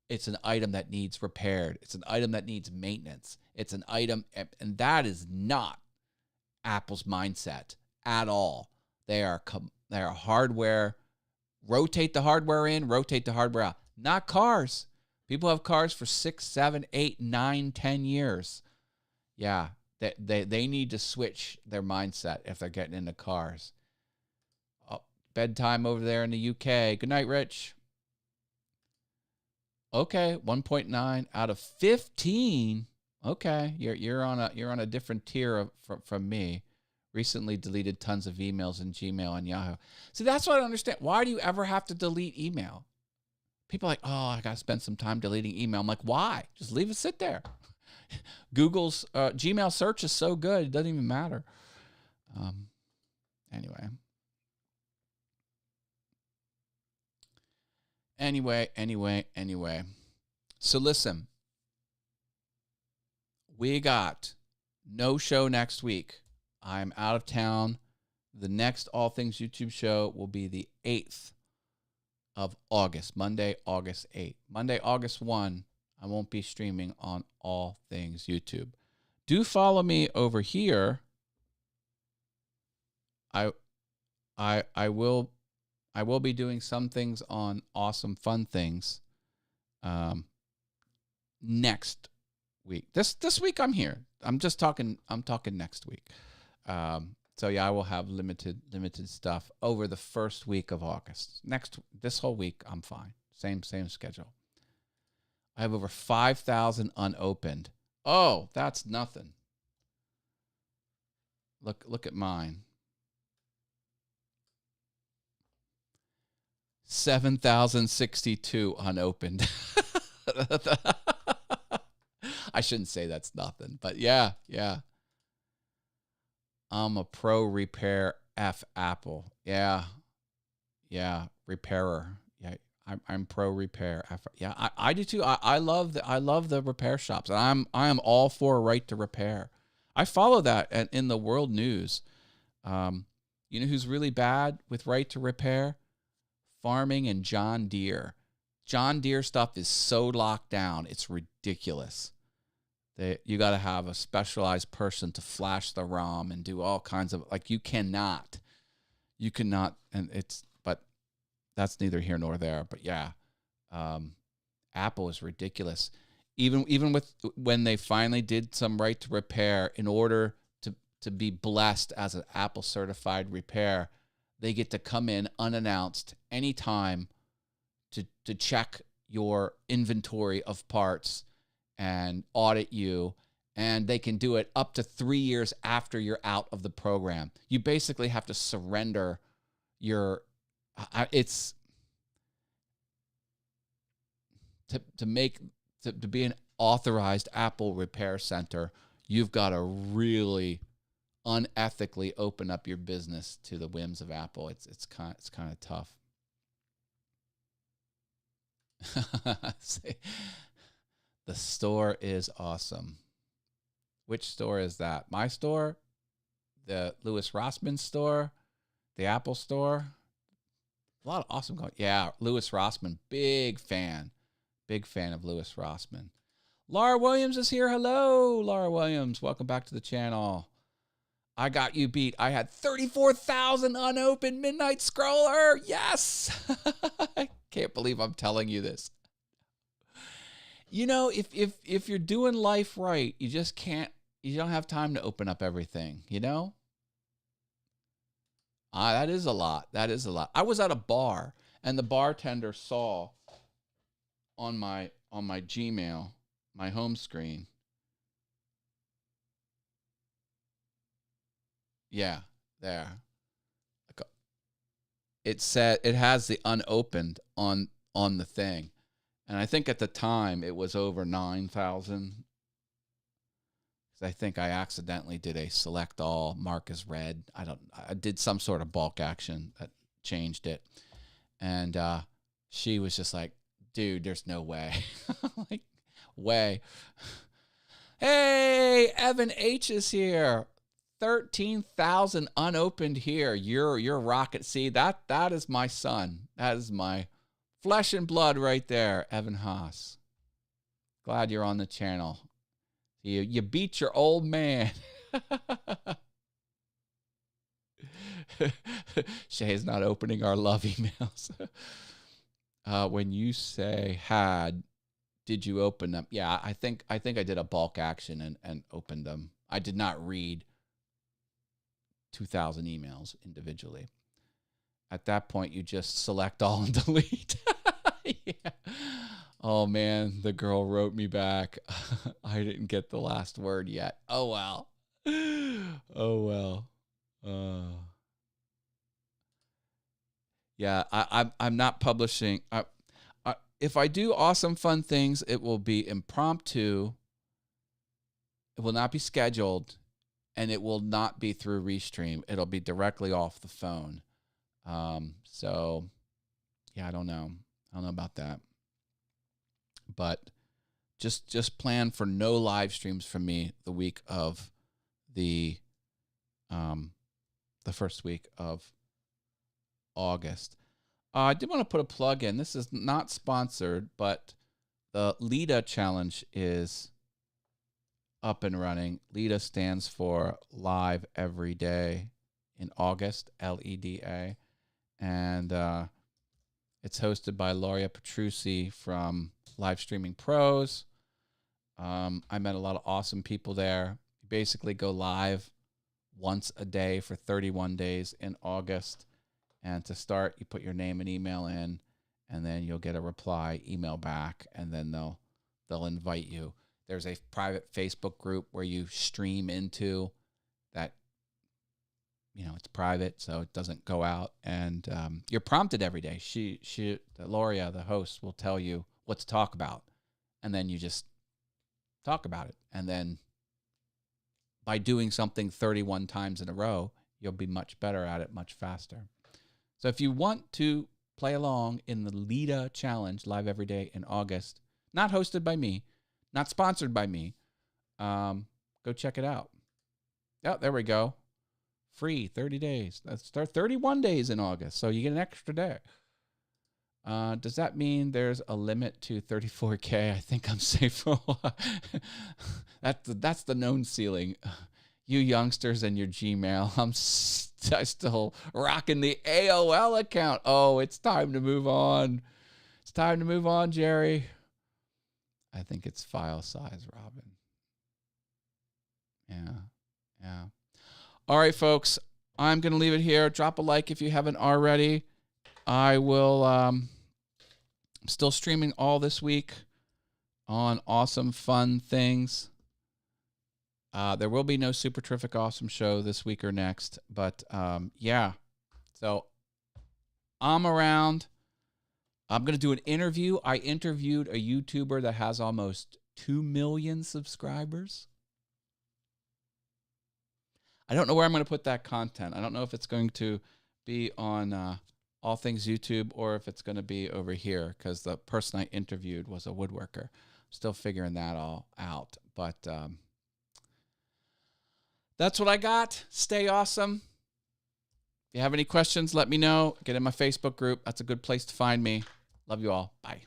It's an item that needs repaired. It's an item that needs maintenance. It's an item, and that is not Apple's mindset at all. They are hardware. Rotate the hardware in, rotate the hardware out. Not cars. People have cars for 6, 7, 8, 9, 10 years. Yeah, they need to switch their mindset if they're getting into cars. Oh, bedtime over there in the UK. Good night, Rich. Okay, 1.9 out of 15. Okay, you're on a different tier from me. Recently deleted tons of emails in Gmail and Yahoo. See, that's what I don't understand. Why do you ever have to delete email? People are like, oh, I got to spend some time deleting email. I'm like, why? Just leave it sit there. Google's Gmail search is so good, it doesn't even matter. Anyway. So listen, we got no show next week. I'm out of town. The next All Things YouTube show will be the 8th of August, Monday, August 8th. Monday, August 1, I won't be streaming on All Things YouTube. Do follow me over here. I will be doing some things on Awesome Fun Things next week. This week I'm here. I'm talking next week. So yeah, I will have limited stuff over the first week of August. This whole week I'm fine. Same schedule. I have over 5,000 unopened. Oh, that's nothing. Look at mine. 7,062 unopened. I shouldn't say that's nothing, but yeah. I'm a pro repair Apple. Yeah, repairer. Yeah, I'm pro repair. Yeah, I do too. I love the repair shops. And I am all for right to repair. I follow that in the world news. You know who's really bad with right to repair? Farming and John Deere. John Deere stuff is so locked down, it's ridiculous. You got to have a specialized person to flash the ROM and do all kinds of, like, you cannot, but that's neither here nor there. But yeah, Apple is ridiculous. Even with when they finally did some right to repair, in order to be blessed as an Apple certified repair, they get to come in unannounced anytime to check your inventory of parts and audit you, and they can do it up to 3 years after you're out of the program. You basically have to surrender your to be an authorized Apple repair center, you've got to really unethically open up your business to the whims of Apple. It's kind of tough. The store is awesome. Which store is that? My store? The Louis Rossmann store? The Apple store? A lot of awesome. Yeah, Louis Rossmann. Big fan of Louis Rossmann. Laura Williams is here. Hello, Laura Williams. Welcome back to the channel. I got you beat. I had 34,000 unopened Midnight Scroller. Yes. I can't believe I'm telling you this. You know, if you're doing life right, you just can't, you don't have time to open up everything, you know? That is a lot. That is a lot. I was at a bar, and the bartender saw on my Gmail, my home screen. Yeah, there. It said it has the unopened on the thing, and I think at the time it was over 9,000. I think I accidentally did a select all, mark as read. I did some sort of bulk action that changed it. And she was just like, dude, there's no way. Like, way. Hey, Evan H is here. 13,000 unopened here. You're rocket. See, that is my son. That is my flesh and blood right there, Evan Haas. Glad you're on the channel. You beat your old man. Shay's not opening our love emails. When you say had, did you open them? Yeah, I think I did a bulk action and opened them. I did not read 2,000 emails individually. At that point, you just select all and delete. Yeah. Oh, man, the girl wrote me back. I didn't get the last word yet. Oh, well. Oh, well. Yeah, I'm not publishing. If I do awesome, fun things, it will be impromptu. It will not be scheduled, and it will not be through Restream. It'll be directly off the phone. So, yeah, I don't know. I don't know about that. But just plan for no live streams from me the week of the first week of August. I did want to put a plug in. This is not sponsored, but the LEDA challenge is up and running. LEDA stands for Live Every Day in August, LEDA. And it's hosted by Lauria Petrucci from Live Streaming Pros. I met a lot of awesome people there. You basically go live once a day for 31 days in August. And to start, you put your name and email in, and then you'll get a reply email back, and then they'll invite you. There's a private Facebook group where you stream into that. You know, it's private, so it doesn't go out, and you're prompted every day. Lauria, the host, will tell you what to talk about, and then you just talk about it. And then by doing something 31 times in a row, you'll be much better at it, much faster. So if you want to play along in the LEDA Challenge, Live Every Day in August, not hosted by me, not sponsored by me, go check it out. Yeah, there we go. Free 30 days. That's 31 days in August, so you get an extra day. Does that mean there's a limit to 34K? I think I'm safe for a while. That's the known ceiling. You youngsters and your Gmail. I'm still rocking the AOL account. Oh, it's time to move on. It's time to move on, Jerry. I think it's file size, Robin. Yeah. All right, folks. I'm going to leave it here. Drop a like if you haven't already. I will still streaming all this week on awesome, fun things. There will be no Super Terrific Awesome show this week or next, but yeah. So I'm around. I'm going to do an interview. I interviewed a YouTuber that has almost 2 million subscribers. I don't know where I'm going to put that content. I don't know if it's going to be on All Things YouTube or if it's going to be over here, because the person I interviewed was a woodworker. Still figuring that all out, but that's what I got. Stay awesome. If you have any questions, let me know. Get in my Facebook group. That's a good place to find me. Love you all. Bye.